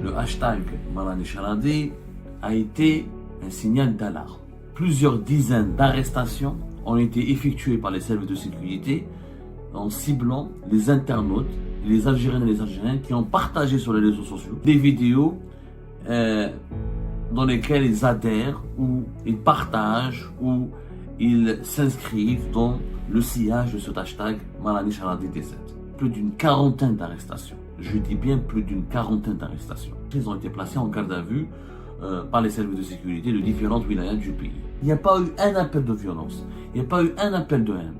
le hashtag Malani Charadi a été un signal d'alarme. Plusieurs dizaines d'arrestations ont été effectuées par les services de sécurité en ciblant les internautes, les Algériennes et les Algériens qui ont partagé sur les réseaux sociaux des vidéos dans lesquelles ils adhèrent ou ils partagent ou ils s'inscrivent dans le sillage de cet hashtag Malani Charadi D7. Plus d'une quarantaine d'arrestations. Je dis bien plus d'une quarantaine d'arrestations. Ils ont été placés en garde à vue par les services de sécurité de différentes wilayas du pays. Il n'y a pas eu un appel de violence. Il n'y a pas eu un appel de haine.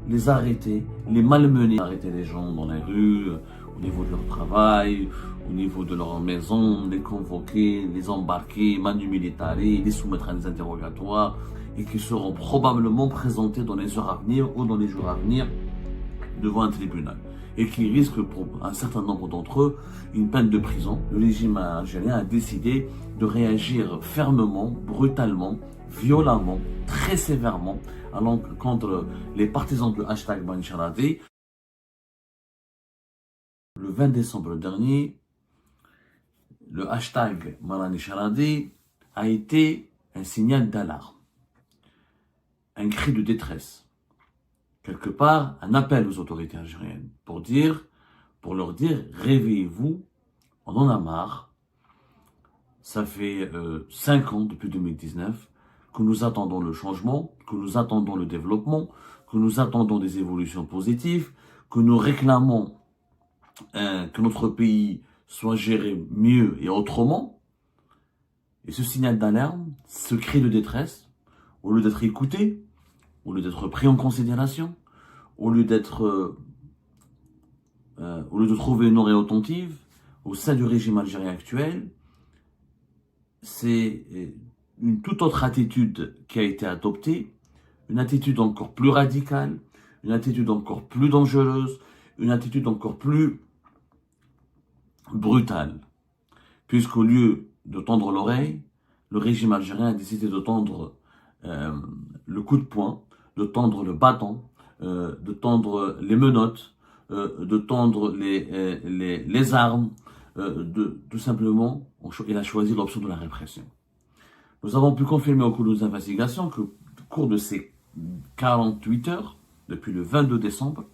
Les arrêter, les malmener, arrêter les gens dans les rues, au niveau de leur travail, au niveau de leur maison, les convoquer, les embarquer, manu militari, les soumettre à des interrogatoires et qui seront probablement présentés dans les heures à venir ou dans les jours à venir devant un tribunal et qui risquent pour un certain nombre d'entre eux une peine de prison. Le régime algérien a décidé de réagir fermement, brutalement, violemment, très sévèrement contre les partisans du hashtag Malani Charadi. Le 20 décembre dernier, le hashtag Malani Charadi a été un signal d'alarme, un cri de détresse. Quelque part, un appel aux autorités algériennes pour leur dire, réveillez-vous, on en a marre. Ça fait 5 ans, depuis 2019, que nous attendons le changement, que nous attendons le développement, que nous attendons des évolutions positives, que nous réclamons que notre pays soit géré mieux et autrement. Et ce signal d'alarme, ce cri de détresse, au lieu d'être écouté, au lieu d'être pris en considération, au lieu de trouver une oreille attentive au sein du régime algérien actuel, c'est une toute autre attitude qui a été adoptée, une attitude encore plus radicale, une attitude encore plus dangereuse, une attitude encore plus brutale. Puisqu'au lieu de tendre l'oreille, le régime algérien a décidé de tendre le coup de poing, de tendre le bâton, de tendre les menottes, de tendre les armes, tout simplement, il a choisi l'option de la répression. Nous avons pu confirmer au cours de nos investigations que, au cours de ces 48 heures, depuis le 22 décembre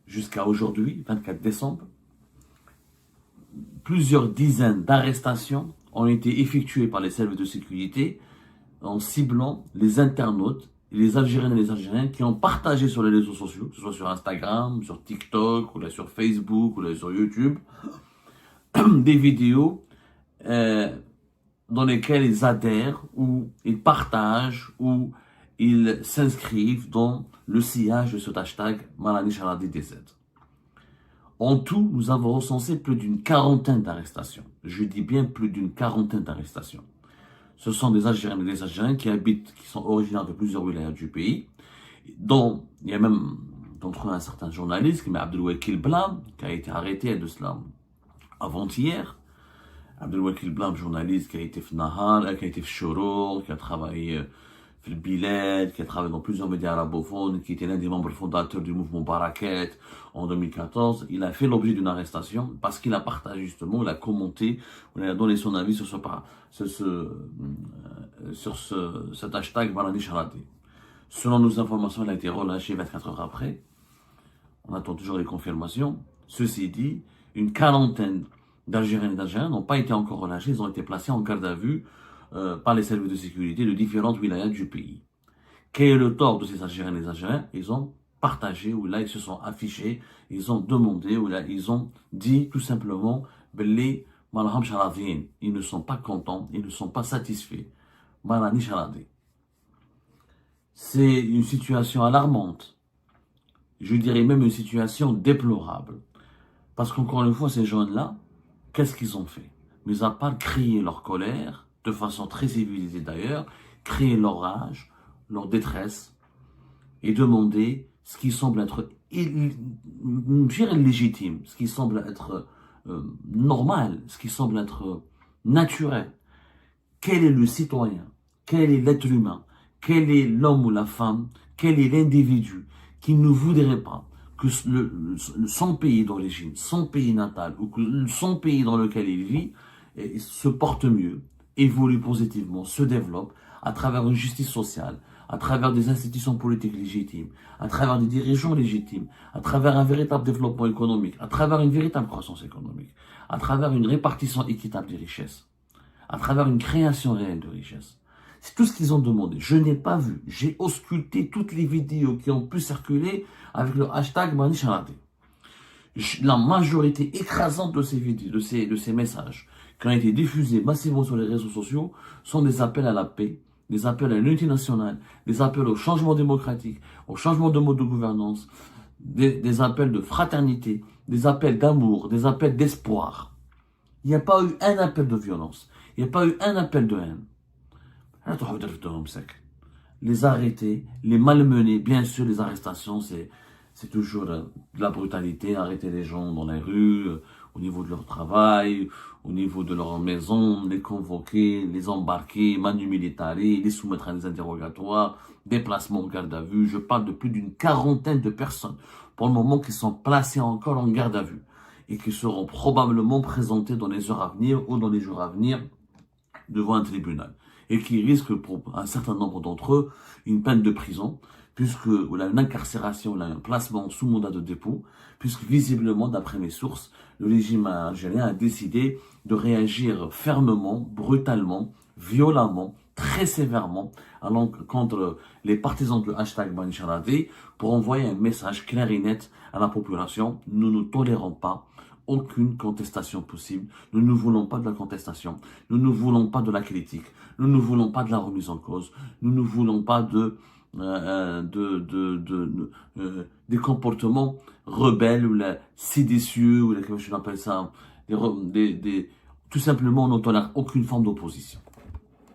jusqu'à aujourd'hui, 24 décembre, plusieurs dizaines d'arrestations ont été effectuées par les services de sécurité en ciblant les internautes, les Algériennes et les Algériens qui ont partagé sur les réseaux sociaux, que ce soit sur Instagram, sur TikTok, ou là sur Facebook, ou là sur YouTube, des vidéos dans lesquelles ils adhèrent, ou ils partagent, ou ils s'inscrivent dans le sillage de cet hashtag Malani Charadi D7. En tout, nous avons recensé plus d'une quarantaine d'arrestations. Je dis bien plus d'une quarantaine d'arrestations. Ce sont des Algériennes et des Algériens qui sont originaires de plusieurs wilayas du pays, dont il y a même d'entre eux un certain journaliste, qui est Abdelwakil Blam, qui a été arrêté de cela avant-hier. Abdelwakil Blam, journaliste qui a été في Nahar, qui a été في Chorour, qui a travaillé في البلاد, qui a travaillé dans plusieurs médias arabophones, qui était l'un des membres fondateurs du mouvement Barakat en 2014. Il a fait l'objet d'une arrestation parce qu'il a partagé justement, il a commenté, il a donné son avis sur cet hashtag Malani Charadi. Selon nos informations, il a été relâché 24 heures après. On attend toujours les confirmations. Ceci dit, une quarantaine d'Algériens et d'Algériens n'ont pas été encore relâchés, ils ont été placés en garde à vue par les services de sécurité de différentes wilayas du pays. Quel est le tort de ces Algériens et des Algériens? Ils ont partagé, ou là ils se sont affichés, ils ont demandé, ou là ils ont dit tout simplement Belli Malham Charadien. Ils ne sont pas contents, ils ne sont pas satisfaits. Malani Charadi. C'est une situation alarmante. Je dirais même une situation déplorable. Parce qu'encore une fois, ces jeunes-là, qu'est-ce qu'ils ont fait? Mis à part crier leur colère, de façon très civilisée d'ailleurs, crier leur rage, leur détresse, et demander ce qui semble être illégitime, ce qui semble être normal, ce qui semble être naturel. Quel est le citoyen? Quel est l'être humain? Quel est l'homme ou la femme? Quel est l'individu qui ne voudrait pas que son pays d'origine, son pays natal, ou que son pays dans lequel il vit, se porte mieux, évolue positivement, se développe à travers une justice sociale, à travers des institutions politiques légitimes, à travers des dirigeants légitimes, à travers un véritable développement économique, à travers une véritable croissance économique, à travers une répartition équitable des richesses, à travers une création réelle de richesses. C'est tout ce qu'ils ont demandé. Je n'ai pas vu. J'ai ausculté toutes les vidéos qui ont pu circuler avec le hashtag Manisharate. La majorité écrasante de ces vidéos, de ces messages qui ont été diffusés massivement sur les réseaux sociaux sont des appels à la paix, des appels à l'unité nationale, des appels au changement démocratique, au changement de mode de gouvernance, des appels de fraternité, des appels d'amour, des appels d'espoir. Il n'y a pas eu un appel de violence. Il n'y a pas eu un appel de haine. Les arrêter, les malmener, bien sûr, les arrestations, c'est toujours de la brutalité, arrêter les gens dans les rues, au niveau de leur travail, au niveau de leur maison, les convoquer, les embarquer, manu militari, les soumettre à des interrogatoires, déplacement en garde à vue. Je parle de plus d'une quarantaine de personnes, pour le moment, qui sont placées encore en garde à vue et qui seront probablement présentées dans les heures à venir ou dans les jours à venir devant un tribunal, et qui risquent pour un certain nombre d'entre eux une peine de prison, puisque ou là, une incarcération, là, un placement sous mandat de dépôt, puisque visiblement, d'après mes sources, le régime algérien a décidé de réagir fermement, brutalement, violemment, très sévèrement contre les partisans du hashtag Manisharate pour envoyer un message clair et net à la population. Nous ne tolérons pas aucune contestation possible. Nous ne voulons pas de la contestation. Nous ne voulons pas de la critique. Nous ne voulons pas de la remise en cause. Nous ne voulons pas des comportements rebelles ou séditieux ou comment je appelle ça, tout simplement, on ne tolère aucune forme d'opposition.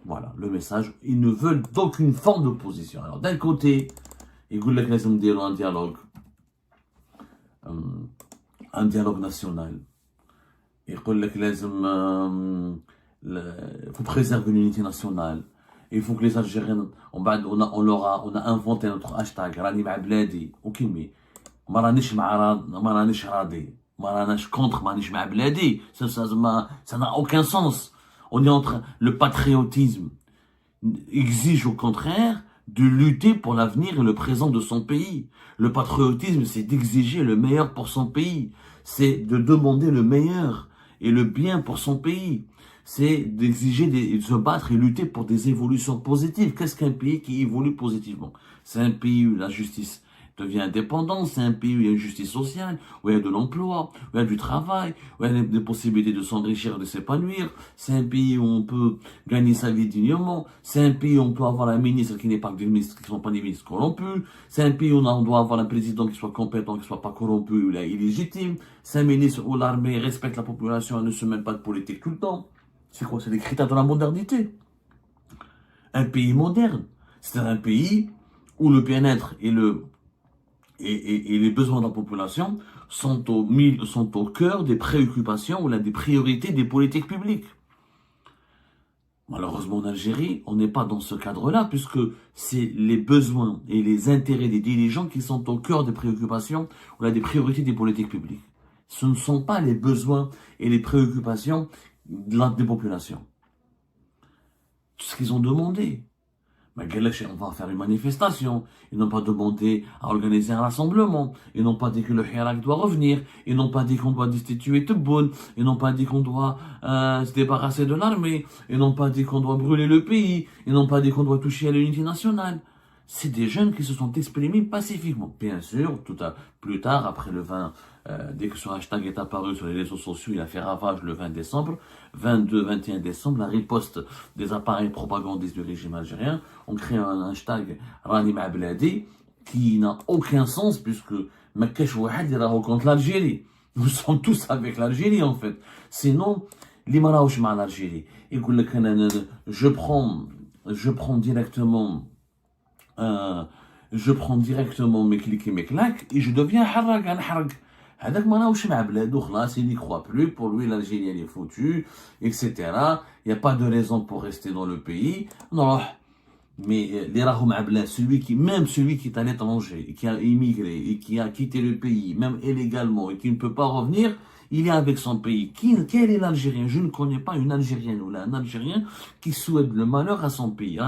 Voilà le message. Ils ne veulent d'aucune forme d'opposition. Alors d'un côté, ils veulent un dialogue national. Il faut préserver l'unité nationale. Il faut que les Algériens, on a inventé notre hashtag, Rani Ma'abladi, ok, mais Maranish Radi, Maranish contre Maranish Ma'abladi, ça n'a aucun sens. On est en train, le patriotisme exige au contraire de lutter pour l'avenir et le présent de son pays. Le patriotisme, c'est d'exiger le meilleur pour son pays. C'est de demander le meilleur et le bien pour son pays. C'est d'exiger, de se battre et lutter pour des évolutions positives. Qu'est-ce qu'un pays qui évolue positivement? C'est un pays où la justice devient indépendante, c'est un pays où il y a une justice sociale, où il y a de l'emploi, où il y a du travail, où il y a des possibilités de s'enrichir et de s'épanouir. C'est un pays où on peut gagner sa vie dignement. C'est un pays où on peut avoir un ministre qui n'est pas des ministres, qui ne sont pas des ministres corrompus. C'est un pays où on doit avoir un président qui soit compétent, qui ne soit pas corrompu ou illégitime. C'est un ministre où l'armée respecte la population et ne se mêle pas de politique tout le temps. C'est quoi? C'est les critères de la modernité. Un pays moderne. C'est un pays où le bien-être et les besoins de la population sont au cœur des préoccupations ou des priorités des politiques publiques. Malheureusement, en Algérie, on n'est pas dans ce cadre-là, puisque c'est les besoins et les intérêts des dirigeants qui sont au cœur des préoccupations ou des priorités des politiques publiques. Ce ne sont pas les besoins et les préoccupations des populations. Tout ce qu'ils ont demandé. On va faire une manifestation. Ils n'ont pas demandé à organiser un rassemblement. Ils n'ont pas dit que le Hirak doit revenir. Ils n'ont pas dit qu'on doit destituer Tebboune. Ils n'ont pas dit qu'on doit se débarrasser de l'armée. Ils n'ont pas dit qu'on doit brûler le pays. Ils n'ont pas dit qu'on doit toucher à l'unité nationale. C'est des jeunes qui se sont exprimés pacifiquement. Bien sûr, plus tard, après le 20, dès que ce hashtag est apparu sur les réseaux sociaux, il a fait ravage le 20 décembre. 22-21 décembre, la riposte des appareils propagandistes du régime algérien ont créé un hashtag Rani Ma'abladi qui n'a aucun sens puisque Mekkesh Wahad ira contre l'Algérie. Nous sommes tous avec l'Algérie en fait. Sinon, l'Imaraouch ma l'Algérie. Écoute, je prends directement mes clics et mes claques et je deviens harag. هذاك ما راهوش مع بلادو خلاص, il n'y croit plus, pour lui l'Algérie elle est foutue, etc. Il n'y a pas de raison pour rester dans le pays. نروح Mais les Rahom Abla, même celui qui est à l'étranger, et qui a immigré, et qui a quitté le pays, même illégalement, et qui ne peut pas revenir, il est avec son pays. Quel est l'Algérien? Je ne connais pas une Algérienne ou un Algérien qui souhaite le malheur à son pays.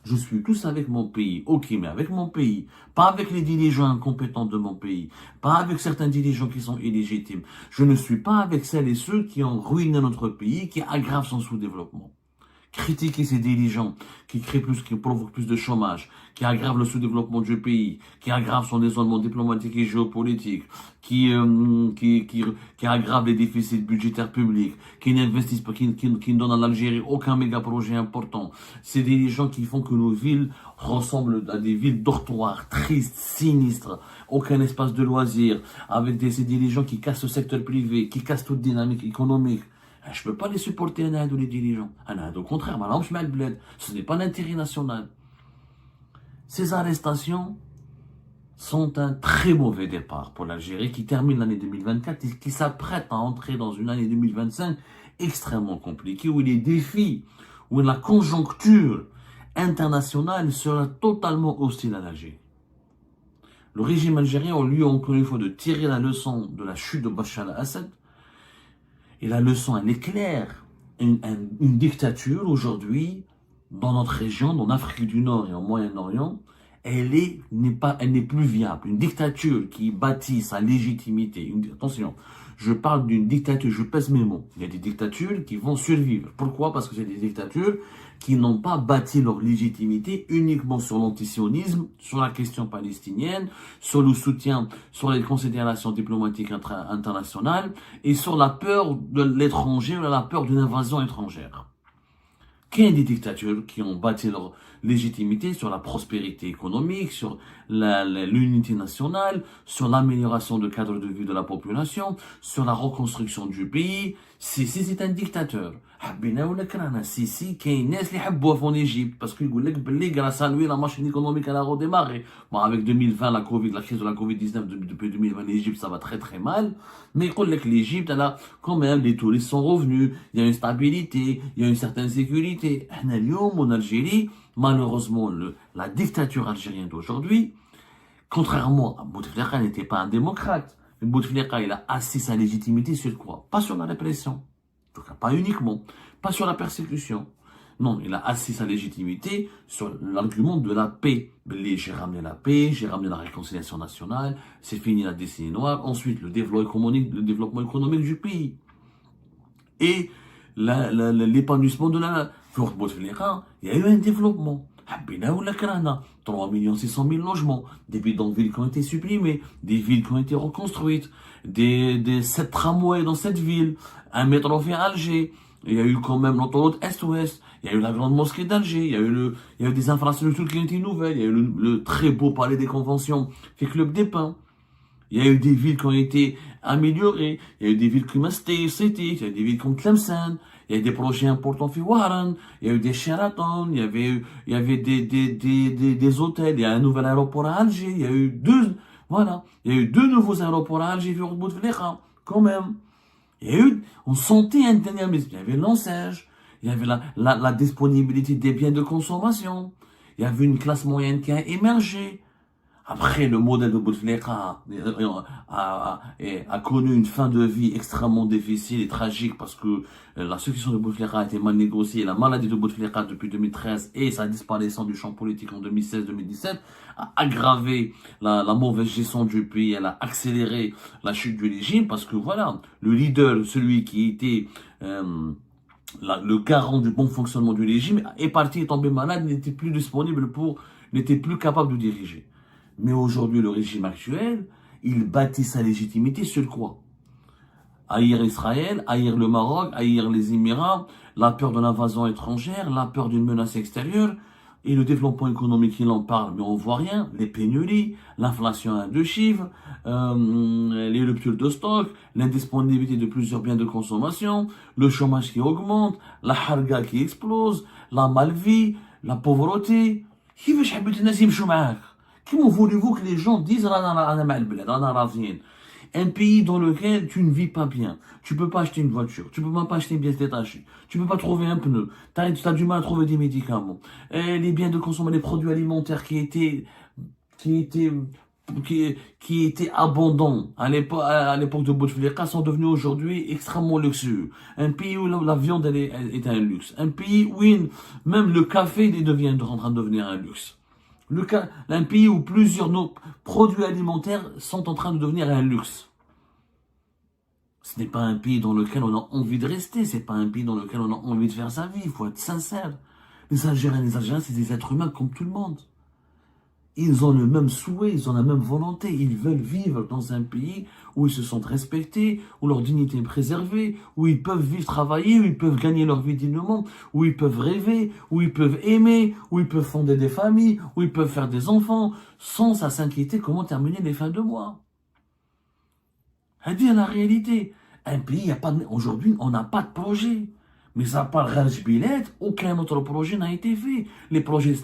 Je suis tous avec mon pays. Ok, mais avec mon pays. Pas avec les dirigeants incompétents de mon pays. Pas avec certains dirigeants qui sont illégitimes. Je ne suis pas avec celles et ceux qui ont ruiné notre pays, qui aggravent son sous-développement. Critiquer ces dirigeants qui provoquent plus de chômage, qui aggravent le sous-développement du pays, qui aggravent son isolement diplomatique et géopolitique, qui aggravent les déficits budgétaires publics, qui n'investissent pas, qui ne donnent à l'Algérie aucun méga projet important. C'est des dirigeants qui font que nos villes ressemblent à des villes dortoirs, tristes, sinistres, aucun espace de loisirs, avec ces dirigeants qui cassent le secteur privé, qui cassent toute dynamique économique. Je ne peux pas les supporter, les dirigeants. Au contraire, ce n'est pas l'intérêt national. Ces arrestations sont un très mauvais départ pour l'Algérie qui termine l'année 2024 et qui s'apprête à entrer dans une année 2025 extrêmement compliquée où les défis, où la conjoncture internationale sera totalement hostile à l'Algérie. Le régime algérien a lieu encore une fois de tirer la leçon de la chute de Bachar al-Assad. Et la leçon, elle est claire. Une dictature, aujourd'hui, dans notre région, dans l'Afrique du Nord et au Moyen-Orient, elle n'est plus viable. Une dictature qui bâtit sa légitimité. Attention, je parle d'une dictature, je pèse mes mots. Il y a des dictatures qui vont survivre. Pourquoi? Parce que c'est des dictatures qui n'ont pas bâti leur légitimité uniquement sur l'antisionisme, sur la question palestinienne, sur le soutien, sur les considérations diplomatiques internationales et sur la peur de l'étranger ou la peur d'une invasion étrangère. Qu'il y a des dictatures qui ont bâti leur légitimité sur la prospérité économique, sur l'unité nationale, sur l'amélioration du cadre de vie de la population, sur la reconstruction du pays. C'est un dictateur. Sisi, qui est une qui habbouf en Égypte, parce qu'il dit que grâce à lui, la machine économique a redémarré. Bon, avec 2020, la crise de la Covid-19, depuis 2020, l'Égypte, ça va très très mal. Mais il dit que l'Égypte, quand même, les touristes sont revenus, il y a une stabilité, il y a une certaine sécurité. En Algérie, malheureusement, la dictature algérienne d'aujourd'hui, contrairement à Bouteflika, n'était pas un démocrate. Bouteflika, il a assis sa légitimité sur quoi? Pas sur la répression. En tout cas, pas uniquement. Pas sur la persécution. Non, il a assis sa légitimité sur l'argument de la paix. J'ai ramené la paix, j'ai ramené la réconciliation nationale, c'est fini la décennie noire. Ensuite, le développement économique du pays. Et l'épanouissement de la... Pour Bouteflika, il y a eu un développement. 3 600 000 logements, des bidonvilles qui ont été supprimés, des villes qui ont été reconstruites, des 7 tramways dans cette ville, un métro vers Alger, il y a eu quand même l'autoroute Est-Ouest, il y a eu la grande mosquée d'Alger, il y a eu des infrastructures qui ont été nouvelles, il y a eu le très beau palais des conventions, fait Club des Pins. Il y a eu des villes qui ont été améliorées, il y a eu des villes comme City, il y a eu des villes comme Tlemcen, il y a des projets importants في Waran, il y a eu des Sheraton, il y avait des hôtels, il y a un nouvel aéroport à Alger, il y a eu deux nouveaux aéroports à Alger, quand même. On sentait un dynamisme, il y avait l'enseigne, il y avait la disponibilité des biens de consommation, il y avait une classe moyenne qui a émergé. Après, le modèle de Bouteflika a connu une fin de vie extrêmement difficile et tragique parce que la succession de Bouteflika a été mal négociée. La maladie de Bouteflika depuis 2013 et sa disparition du champ politique en 2016-2017 a aggravé la mauvaise gestion du pays. Elle a accéléré la chute du régime parce que voilà, le leader, celui qui était le garant du bon fonctionnement du régime, est parti, est tombé malade, n'était plus disponible n'était plus capable de diriger. Mais aujourd'hui, le régime actuel, il bâtit sa légitimité sur quoi? Haïr Israël, haïr le Maroc, haïr les Émirats, la peur de l'invasion étrangère, la peur d'une menace extérieure, et le développement économique, il en parle, mais on voit rien. Les pénuries, l'inflation à 2 chiffres, les ruptures de stock, l'indisponibilité de plusieurs biens de consommation, le chômage qui augmente, la harga qui explose, la malvie, la pauvreté. Comment voulez-vous que les gens disent « Rana ma'al bled, rana razien » Un pays dans lequel tu ne vis pas bien. Tu peux pas acheter une voiture. Tu peux même pas acheter une pièce détachée. Tu peux pas trouver un pneu. Tu as du mal à trouver des médicaments. Et les biens de consommation, les produits alimentaires qui étaient, qui étaient abondants à l'époque de Bouteflika sont devenus aujourd'hui extrêmement luxueux. Un pays où la viande est un luxe. Un pays où même le café est en train de devenir un luxe. Un pays où plusieurs produits alimentaires sont en train de devenir un luxe. Ce n'est pas un pays dans lequel on a envie de rester, c'est pas un pays dans lequel on a envie de faire sa vie, il faut être sincère. Les Algériens, c'est des êtres humains comme tout le monde. Ils ont le même souhait, ils ont la même volonté, ils veulent vivre dans un pays où ils se sentent respectés, où leur dignité est préservée, où ils peuvent vivre, travailler, où ils peuvent gagner leur vie dignement, où ils peuvent rêver, où ils peuvent aimer, où ils peuvent fonder des familles, où ils peuvent faire des enfants, sans à s'inquiéter comment terminer les fins de mois. À dire la réalité, un pays, aujourd'hui, on n'a pas de projet. Mais à part Raj Bilet, aucun autre projet n'a été fait. Les projets de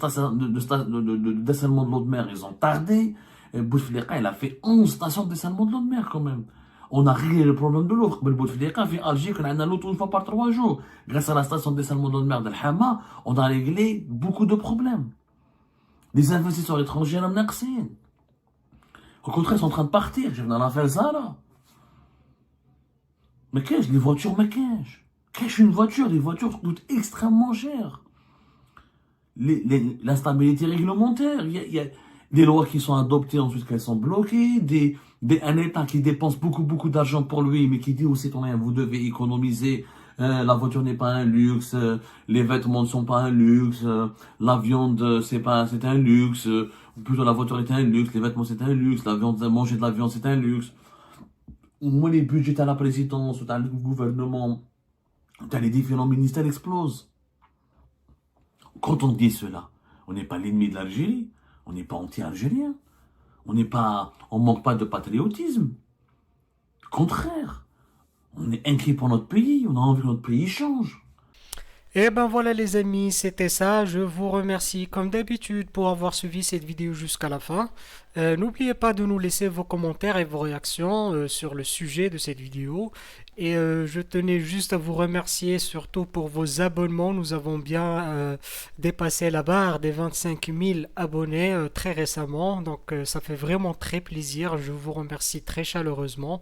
dessalement de l'eau de mer, ils ont tardé. Bouteflika, il a fait 11 stations de dessalement de l'eau de mer quand même. On a réglé le problème de l'eau. Mais Bouteflika, fait Alger, qu'on a l'eau une fois par 3 jours. Grâce à la station de dessalement de l'eau de mer d'Al Hama, on a réglé beaucoup de problèmes. Les investisseurs étrangers, au contraire, ils sont en train de partir. Je viens d'en faire ça, là. Mais qu'est-ce les voitures, mais qu'est-ce une voiture, les voitures coûtent extrêmement cher. L'instabilité réglementaire, il y a des lois qui sont adoptées, ensuite qu'elles sont bloquées, un État qui dépense beaucoup d'argent pour lui, mais qui dit aux citoyens, vous devez économiser, la voiture n'est pas un luxe, les vêtements ne sont pas un luxe, la viande, c'est un luxe, plutôt la voiture est un luxe, les vêtements c'est un luxe, manger de la viande c'est un luxe. Moi, les budgets à la présidence, à le gouvernement, les différents ministères explosent. Quand on dit cela, on n'est pas l'ennemi de l'Algérie, on n'est pas anti-algérien, on manque pas de patriotisme. Au contraire, on est inquiet pour notre pays, on a envie que notre pays change. Et ben voilà les amis, c'était ça. Je vous remercie comme d'habitude pour avoir suivi cette vidéo jusqu'à la fin. N'oubliez pas de nous laisser vos commentaires et vos réactions sur le sujet de cette vidéo. Et je tenais juste à vous remercier surtout pour vos abonnements. Nous avons bien dépassé la barre des 25 000 abonnés très récemment. Donc ça fait vraiment très plaisir. Je vous remercie très chaleureusement.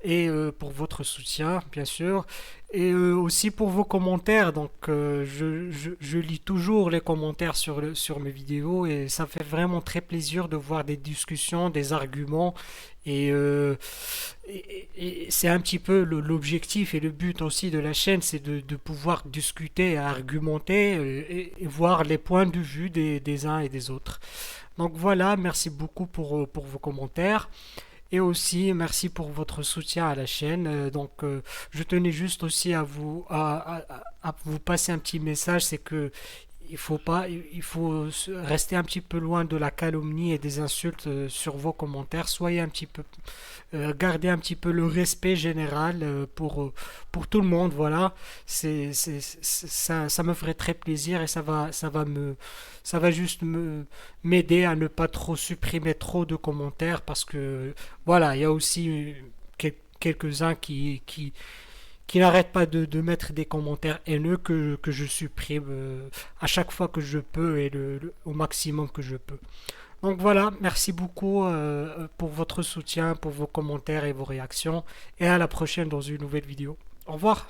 Et pour votre soutien, bien sûr. Et aussi pour vos commentaires. Donc je lis toujours les commentaires sur mes vidéos. Et ça fait vraiment très plaisir de voir des discussions, des arguments. Et, c'est un petit peu l'objectif et le but aussi de la chaîne, c'est de pouvoir discuter, argumenter et voir les points de vue des uns et des autres. Donc voilà, merci beaucoup pour vos commentaires. Et aussi, merci pour votre soutien à la chaîne. Je tenais juste aussi à vous passer un petit message, c'est que il faut rester un petit peu loin de la calomnie et des insultes sur vos commentaires. Soyez un petit peu, gardez un petit peu le respect général pour tout le monde. Voilà, ça me ferait très plaisir et ça va juste m'aider à ne pas trop supprimer trop de commentaires parce que voilà, il y a aussi quelques-uns qui n'arrête pas de mettre des commentaires haineux que je supprime à chaque fois que je peux et au maximum que je peux. Donc voilà, merci beaucoup pour votre soutien, pour vos commentaires et vos réactions. Et à la prochaine dans une nouvelle vidéo. Au revoir.